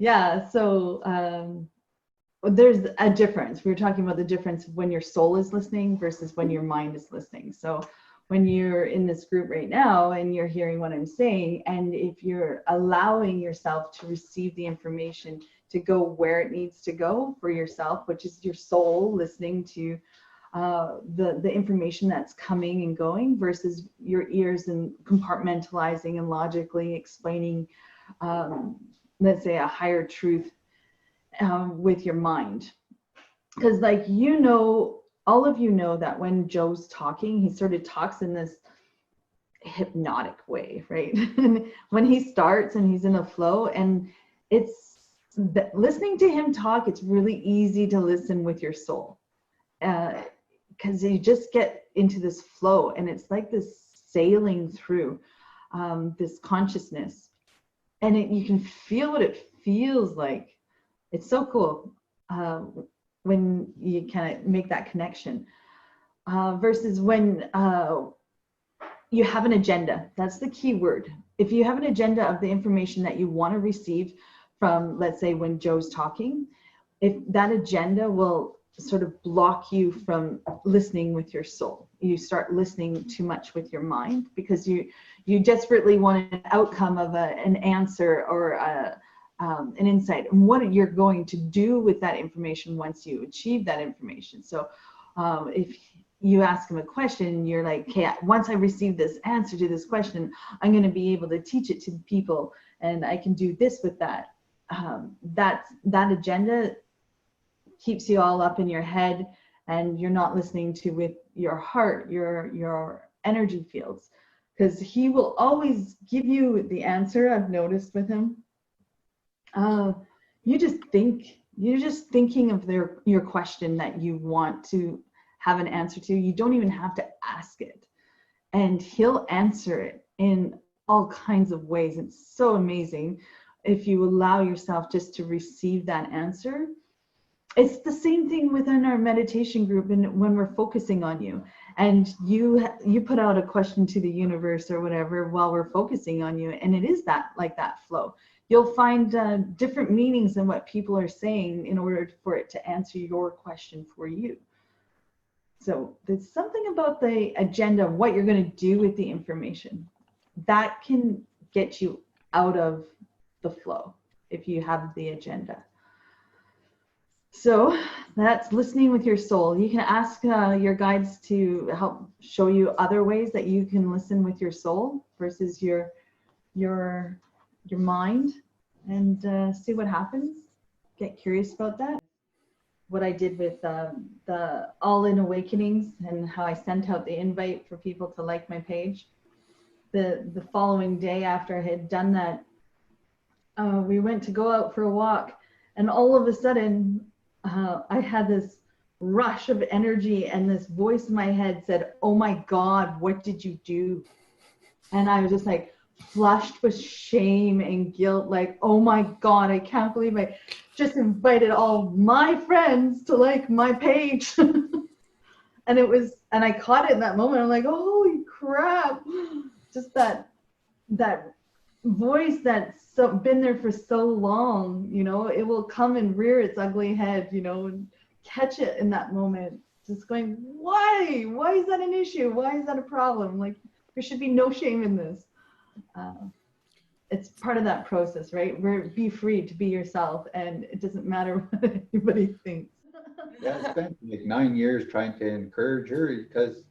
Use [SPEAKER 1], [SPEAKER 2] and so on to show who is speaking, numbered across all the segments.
[SPEAKER 1] Yeah, so there's a difference. We were talking about the difference when your soul is listening versus when your mind is listening. So when you're in this group right now and you're hearing what I'm saying, and if you're allowing yourself to receive the information to go where it needs to go for yourself, which is your soul listening to the information that's coming and going, versus your ears and compartmentalizing and logically explaining, let's say, a higher truth with your mind. Because like, all of you know that when Joe's talking, he sort of talks in this hypnotic way, right? And when he starts and he's in a flow, and listening to him talk, it's really easy to listen with your soul, because you just get into this flow, and it's like this sailing through this consciousness, and you can feel what it feels like. It's so cool when you kind of make that connection, versus when you have an agenda. That's the key word. If you have an agenda of the information that you want to receive from, let's say, when Joe's talking, if that agenda will sort of block you from listening with your soul, you start listening too much with your mind, because you desperately want an outcome of an answer or an insight, and what you're going to do with that information once you achieve that information. So if you ask him a question, you're like, okay, once I receive this answer to this question, I'm going to be able to teach it to people, and I can do this with that. That agenda keeps you all up in your head, and you're not listening to with your heart, your energy fields, because he will always give you the answer. I've noticed with him. You're just thinking of your question that you want to have an answer to. You don't even have to ask it, and he'll answer it in all kinds of ways. It's so amazing if you allow yourself just to receive that answer. It's the same thing within our meditation group, and when we're focusing on you, and you put out a question to the universe or whatever while we're focusing on you, and it is like that flow. You'll find different meanings in what people are saying in order for it to answer your question for you. So there's something about the agenda, what you're going to do with the information, that can get you out of the flow if you have the agenda. So that's listening with your soul. You can ask your guides to help show you other ways that you can listen with your soul versus your mind, and see what happens. Get curious about that. What I did with the All-In Awakenings, and how I sent out the invite for people to like my page. The following day after I had done that, we went to go out for a walk, and all of a sudden I had this rush of energy, and this voice in my head said, "Oh my God, what did you do?" And I was just like flushed with shame and guilt, like, oh my God, I can't believe I just invited all my friends to like my page. And I caught it in that moment. I'm like, holy crap. Just that voice that's been there for so long, it will come and rear its ugly head, and catch it in that moment. Just going, why? Why is that an issue? Why is that a problem? Like, there should be no shame in this. It's part of that process, right? Be free to be yourself, and it doesn't matter what anybody thinks.
[SPEAKER 2] Yeah, I spent like 9 years trying to encourage her, because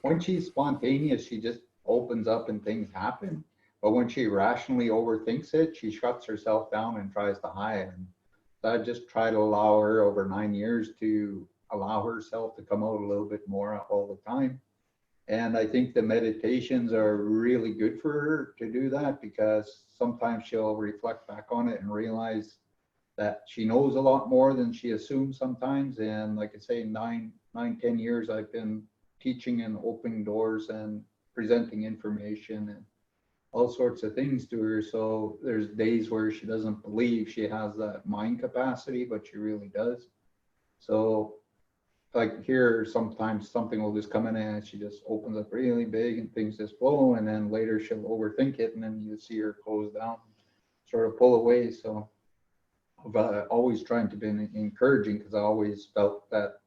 [SPEAKER 2] when she's spontaneous, she just opens up and things happen. But when she rationally overthinks it, she shuts herself down and tries to hide. And so I just try to allow her over 9 years to allow herself to come out a little bit more all the time. And I think the meditations are really good for her to do that, because sometimes she'll reflect back on it and realize that she knows a lot more than she assumes sometimes. And like I say, 10 years I've been teaching and opening doors and presenting information and all sorts of things to her. So there's days where she doesn't believe she has that mind capacity, but she really does. So like here, sometimes something will just come in and she just opens up really big and things just flow, and then later she'll overthink it, and then you see her close down, sort of pull away. So always trying to be encouraging, because I always felt that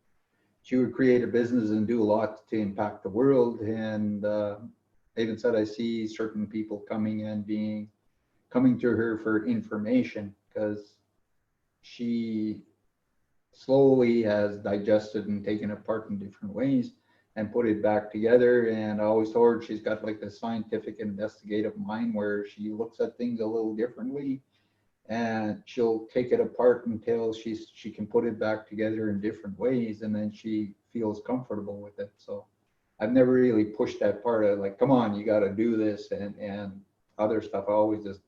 [SPEAKER 2] she would create a business and do a lot to impact the world. And I even said I see certain people coming to her for information, because she slowly has digested and taken it apart in different ways and put it back together. And I always told her she's got like a scientific investigative mind where she looks at things a little differently, and she'll take it apart until she can put it back together in different ways, and then she feels comfortable with it. So I've never really pushed that part of like, come on, you got to do this and other stuff. I always just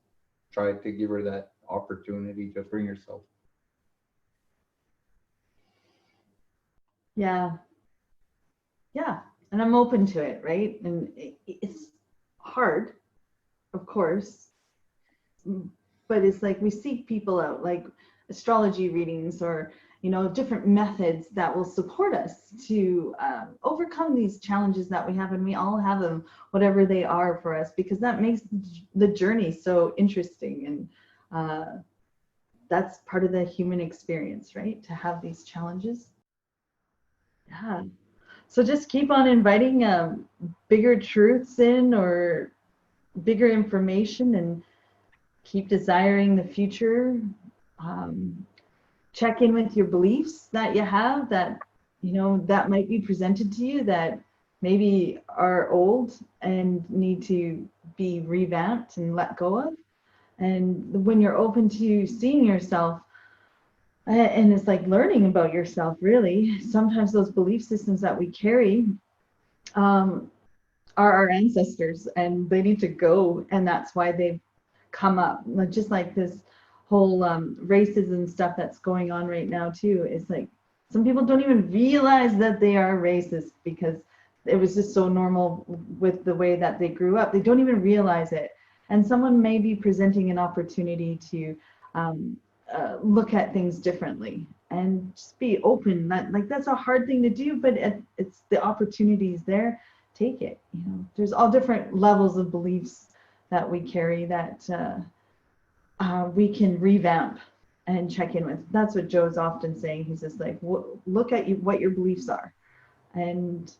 [SPEAKER 2] tried to give her that opportunity to bring herself.
[SPEAKER 1] Yeah. Yeah. And I'm open to it, right? And it's hard, of course, but it's like we seek people out, like astrology readings or, you know, different methods that will support us to overcome these challenges that we have, and we all have them, whatever they are for us, because that makes the journey so interesting. And that's part of the human experience, right? To have these challenges. Yeah. So just keep on inviting bigger truths in, or bigger information, and keep desiring the future. Check in with your beliefs that you have, that, you know, that might be presented to you, that maybe are old and need to be revamped and let go of. And when you're open to seeing yourself, and it's like learning about yourself, really, sometimes those belief systems that we carry are our ancestors, and they need to go, and that's why they've come up. Just like this whole racism stuff that's going on right now too. It's like some people don't even realize that they are racist, because it was just so normal with the way that they grew up. They don't even realize it. And someone may be presenting an opportunity to look at things differently, and just be open. That's a hard thing to do, but it's the opportunities there. Take it. You know, there's all different levels of beliefs that we carry that we can revamp and check in with. That's what Joe's often saying. He's just like, look at what your beliefs are. And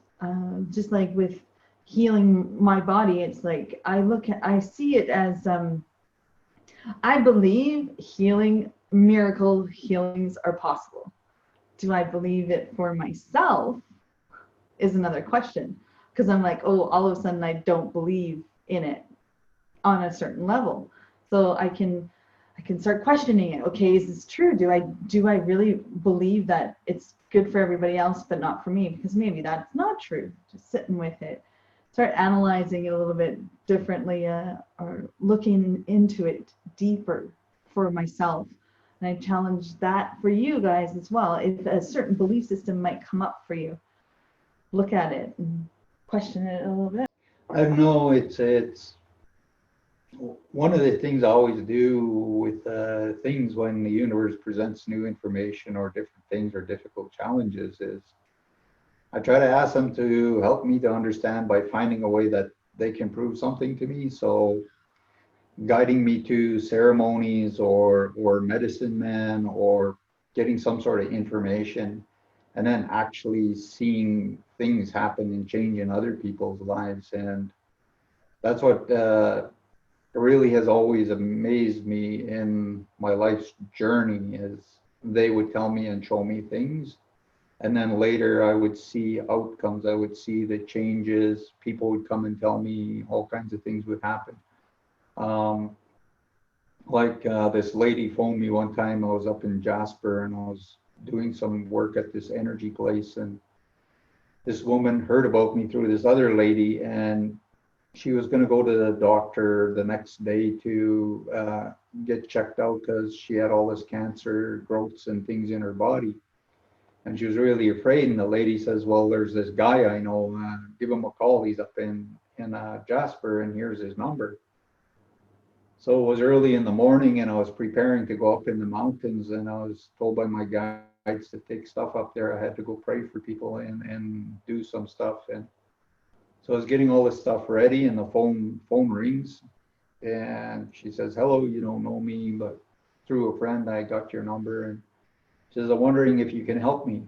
[SPEAKER 1] just like with healing my body, it's like I see it as I believe miracle healings are possible. Do I believe it for myself is another question, because I'm like, oh, all of a sudden I don't believe in it on a certain level. So I can start questioning it. Okay, is this true? Do I really believe that it's good for everybody else but not for me? Because maybe that's not true. Just sitting with it, start analyzing it a little bit differently, or looking into it deeper for myself. And I challenge that for you guys as well. If a certain belief system might come up for you, look at it and question it a little bit.
[SPEAKER 2] I don't know. It's one of the things I always do with things when the universe presents new information or different things or difficult challenges is I try to ask them to help me to understand by finding a way that they can prove something to me. So guiding me to ceremonies or medicine men, or getting some sort of information, and then actually seeing things happen and change in other people's lives. And that's what really has always amazed me in my life's journey, is they would tell me and show me things, and then later I would see outcomes. I would see the changes. People would come and tell me all kinds of things would happen. This lady phoned me one time. I was up in Jasper and I was doing some work at this energy place, and this woman heard about me through this other lady, and she was going to go to the doctor the next day to get checked out because she had all this cancer growths and things in her body. And she was really afraid. And the lady says, well, there's this guy I know, give him a call. He's up in Jasper, and here's his number. So it was early in the morning, and I was preparing to go up in the mountains, and I was told by my guides to take stuff up there. I had to go pray for people and do some stuff. And so I was getting all this stuff ready, and the phone rings, and she says, hello, you don't know me, but through a friend, I got your number, and she says, I'm wondering if you can help me.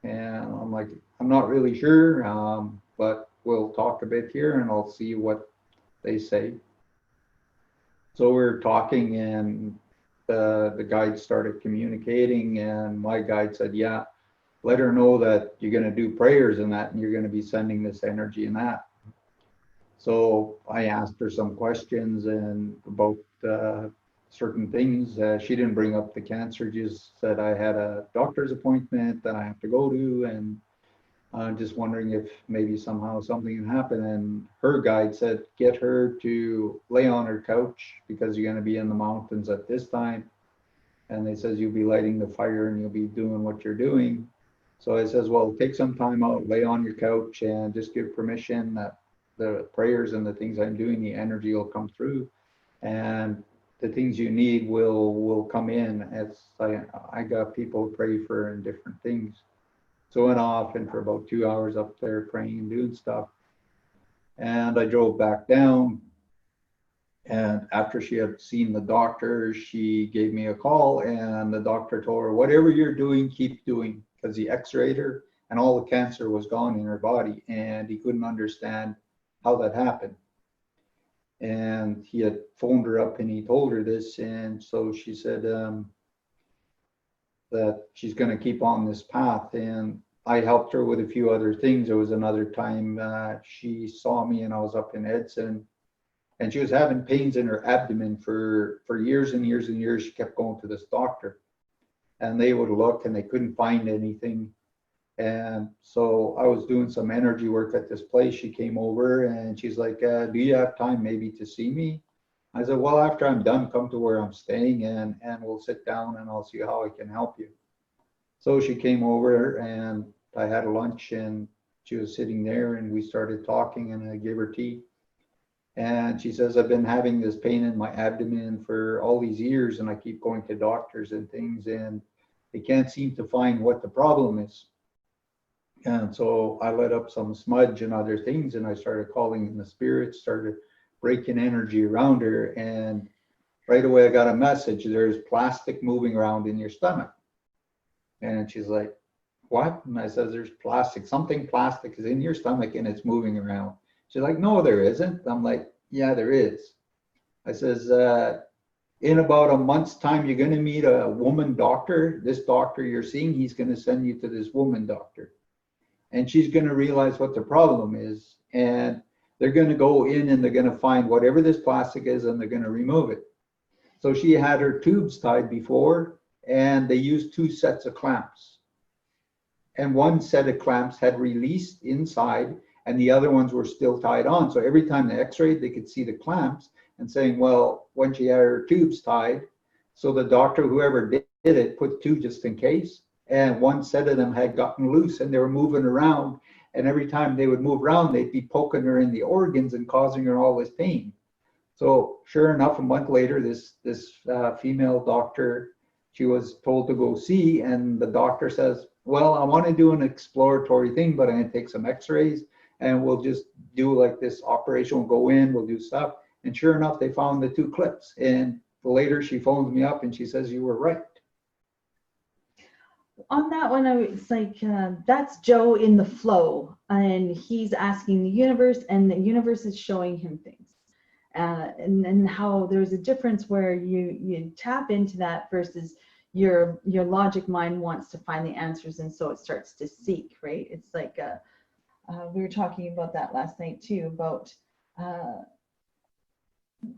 [SPEAKER 2] And I'm like, I'm not really sure, but we'll talk a bit here and I'll see what they say. So we're talking, and the guide started communicating, and my guide said, yeah, let her know that you're going to do prayers and that, and you're going to be sending this energy and that. So I asked her some questions and about certain things. She didn't bring up the cancer, just said I had a doctor's appointment that I have to go to, and I'm just wondering if maybe somehow something can happen. And her guide said, get her to lay on her couch because you're going to be in the mountains at this time. And they says, you'll be lighting the fire and you'll be doing what you're doing. So I says, well, take some time out, lay on your couch, and just give permission that the prayers and the things I'm doing, the energy will come through, and the things you need will come in. As I got people to pray for and different things. So I went off, and for about 2 hours up there praying and doing stuff. And I drove back down. And after she had seen the doctor, she gave me a call, and the doctor told her, whatever you're doing, keep doing, because he x-rayed her and all the cancer was gone in her body, and he couldn't understand how that happened. And he had phoned her up and he told her this, and so she said that she's going to keep on this path. And I helped her with a few other things. There was another time she saw me, and I was up in Edson, and she was having pains in her abdomen for years and years and years. She kept going to this doctor, and they would look and they couldn't find anything. And so I was doing some energy work at this place. She came over and she's like, do you have time maybe to see me? I said, well, after I'm done, come to where I'm staying, and we'll sit down and I'll see how I can help you. So she came over and I had a lunch, and she was sitting there, and we started talking, and I gave her tea. And she says, I've been having this pain in my abdomen for all these years, and I keep going to doctors and things, and they can't seem to find what the problem is. And so I let up some smudge and other things, and I started calling in the spirits, started breaking energy around her. And right away I got a message, there's plastic moving around in your stomach. And she's like, what? And I said, there's plastic, something plastic is in your stomach and it's moving around. She's like, no, there isn't. I'm like, yeah, there is. I says, in about a month's time, you're going to meet a woman doctor. This doctor you're seeing, he's going to send you to this woman doctor. And she's going to realize what the problem is. And they're going to go in and they're going to find whatever this plastic is, and they're going to remove it. So she had her tubes tied before, and they used 2 sets of clamps. And one set of clamps had released inside, and the other ones were still tied on. So every time they x-rayed, they could see the clamps and saying, well, when she had her tubes tied, so the doctor, whoever did it, put 2 just in case. And one set of them had gotten loose and they were moving around. And every time they would move around, they'd be poking her in the organs and causing her all this pain. So sure enough, a month later, this female doctor, she was told to go see, and the doctor says, well, I want to do an exploratory thing, but I'm going to take some x-rays and we'll just do like this operation. We'll go in, we'll do stuff. And sure enough, they found the 2 clips. And later she phones me up and she says, you were right.
[SPEAKER 1] On that one, I was like, that's Joe in the flow, and he's asking the universe, and the universe is showing him things. And how there's a difference where you tap into that versus your logic mind wants to find the answers, and so it starts to seek, right? It's like we were talking about that last night too, about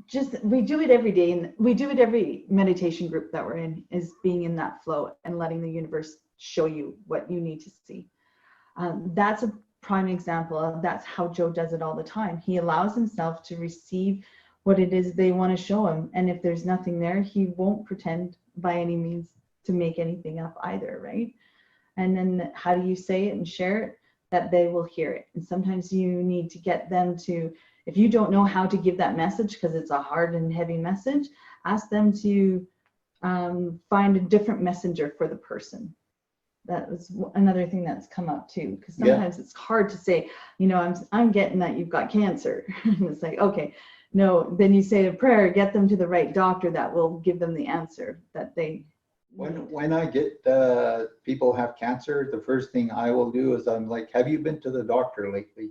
[SPEAKER 1] just we do it every day, and we do it every meditation group that we're in, is being in that flow and letting the universe show you what you need to see. That's a prime example of that's how Joe does it all the time. He allows himself to receive what it is they want to show him, and if there's nothing there, he won't pretend by any means to make anything up either, right? And then how do you say it and share it? That they will hear it. And sometimes you need to get them to, if you don't know how to give that message because it's a hard and heavy message, ask them to find a different messenger for the person. That was another thing that's come up too, because sometimes it's hard to say, you know, I'm getting that you've got cancer. And it's like, okay, No, then you say a prayer, get them to the right doctor that will give them the answer that they need.
[SPEAKER 2] When I get people have cancer, the first thing I will do is I'm like, have you been to the doctor lately?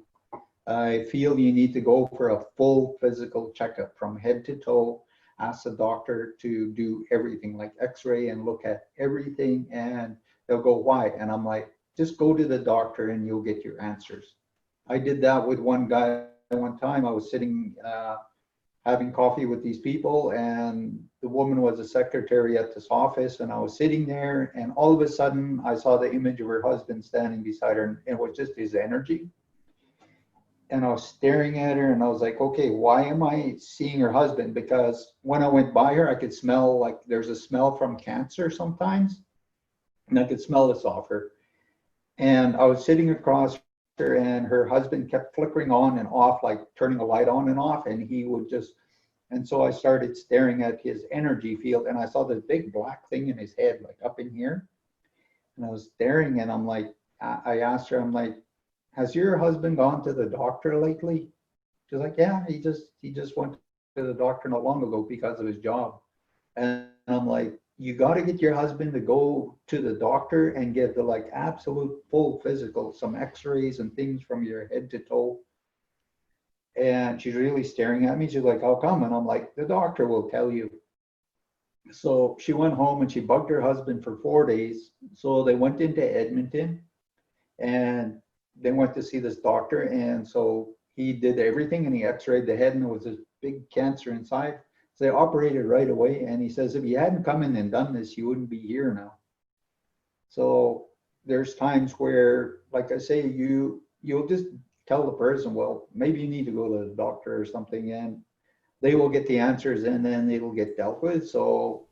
[SPEAKER 2] I feel you need to go for a full physical checkup from head to toe. Ask the doctor to do everything like x-ray and look at everything, and they'll go, why? And I'm like, just go to the doctor and you'll get your answers. I did that with one guy one time. I was sitting having coffee with these people, and the woman was a secretary at this office, and I was sitting there, and all of a sudden I saw the image of her husband standing beside her, and it was just his energy. And I was staring at her, and I was like, okay, why am I seeing her husband? Because when I went by her, I could smell, like there's a smell from cancer sometimes, and I could smell this off her. And I was sitting across her, and her husband kept flickering on and off, like turning a light on and off, and he would just, and so I started staring at his energy field, and I saw this big black thing in his head, like up in here. And I was staring, and I'm like, I asked her, I'm like, has your husband gone to the doctor lately? She's like, yeah, he just went to the doctor not long ago because of his job. And I'm like, you got to get your husband to go to the doctor and get the like absolute full physical, some x-rays and things from your head to toe. And she's really staring at me. She's like, how come? And I'm like, the doctor will tell you. So she went home and she bugged her husband for 4 days. So they went into Edmonton and they went to see this doctor. And so he did everything and he x-rayed the head, and there was this big cancer inside. So they operated right away. And he says, if you hadn't come in and done this, you wouldn't be here now. So there's times where, like I say, you'll just tell the person, well, maybe you need to go to the doctor or something, and they will get the answers and then it'll get dealt with. So,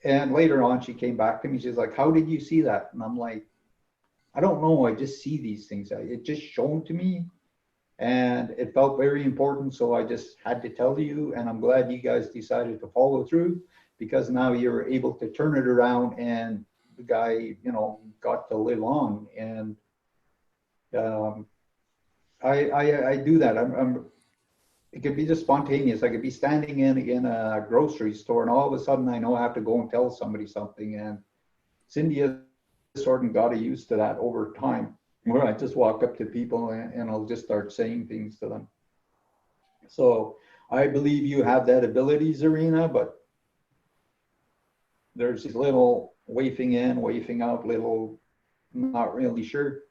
[SPEAKER 2] and later on, she came back to me. She's like, how did you see that? And I'm like, I don't know. I just see these things. It just shown to me and it felt very important. So I just had to tell you, and I'm glad you guys decided to follow through, because now you're able to turn it around and the guy, got to live on. And I do that. It could be just spontaneous. I could be standing in a grocery store, and all of a sudden I know I have to go and tell somebody something. And Cindy has sort of got used to that over time, where I just walk up to people and I'll just start saying things to them. So I believe you have that ability, Zarina, but there's this little wafting in, wafting out, little not really sure.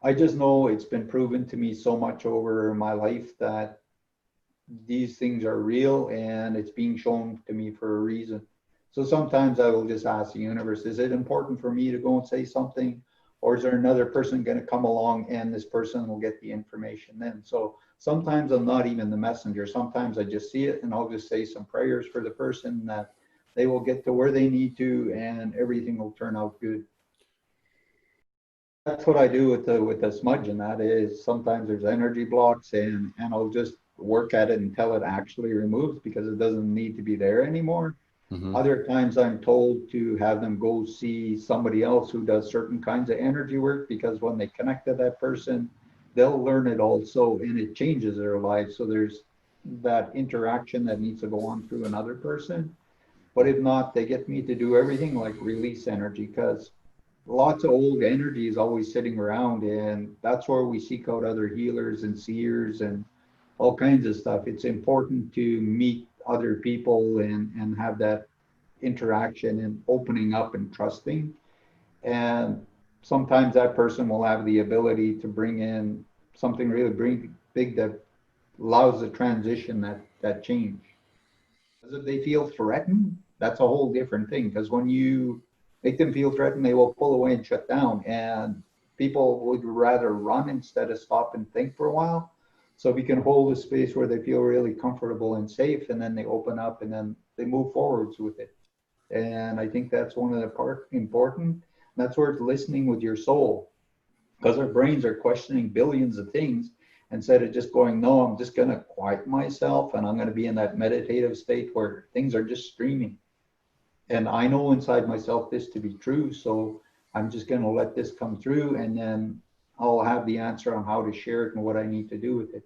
[SPEAKER 2] I just know it's been proven to me so much over my life that these things are real and it's being shown to me for a reason. So sometimes I will just ask the universe, is it important for me to go and say something? Or is there another person going to come along and this person will get the information then? So sometimes I'm not even the messenger. Sometimes I just see it and I'll just say some prayers for the person that they will get to where they need to and everything will turn out good. That's what I do with the smudge, and that is sometimes there's energy blocks and I'll just work at it until it actually removes, because it doesn't need to be there anymore. Mm-hmm. Other times I'm told to have them go see somebody else who does certain kinds of energy work, because when they connect to that person, they'll learn it also and it changes their lives. So there's that interaction that needs to go on through another person. But if not, they get me to do everything like release energy, because lots of old energy is always sitting around, and that's where we seek out other healers and seers and all kinds of stuff. It's important to meet other people and have that interaction and opening up and trusting. And sometimes that person will have the ability to bring in something really big that allows the transition, that change. Because if they feel threatened, that's a whole different thing. Because when you make them feel threatened, they will pull away and shut down. And people would rather run instead of stop and think for a while. So we can hold a space where they feel really comfortable and safe, and then they open up and then they move forwards with it. And I think that's one of the important. That's where it's listening with your soul, because our brains are questioning billions of things instead of just going, no, I'm just going to quiet myself and I'm going to be in that meditative state where things are just streaming. And I know inside myself this to be true, so I'm just going to let this come through, and then I'll have the answer on how to share it and what I need to do with it.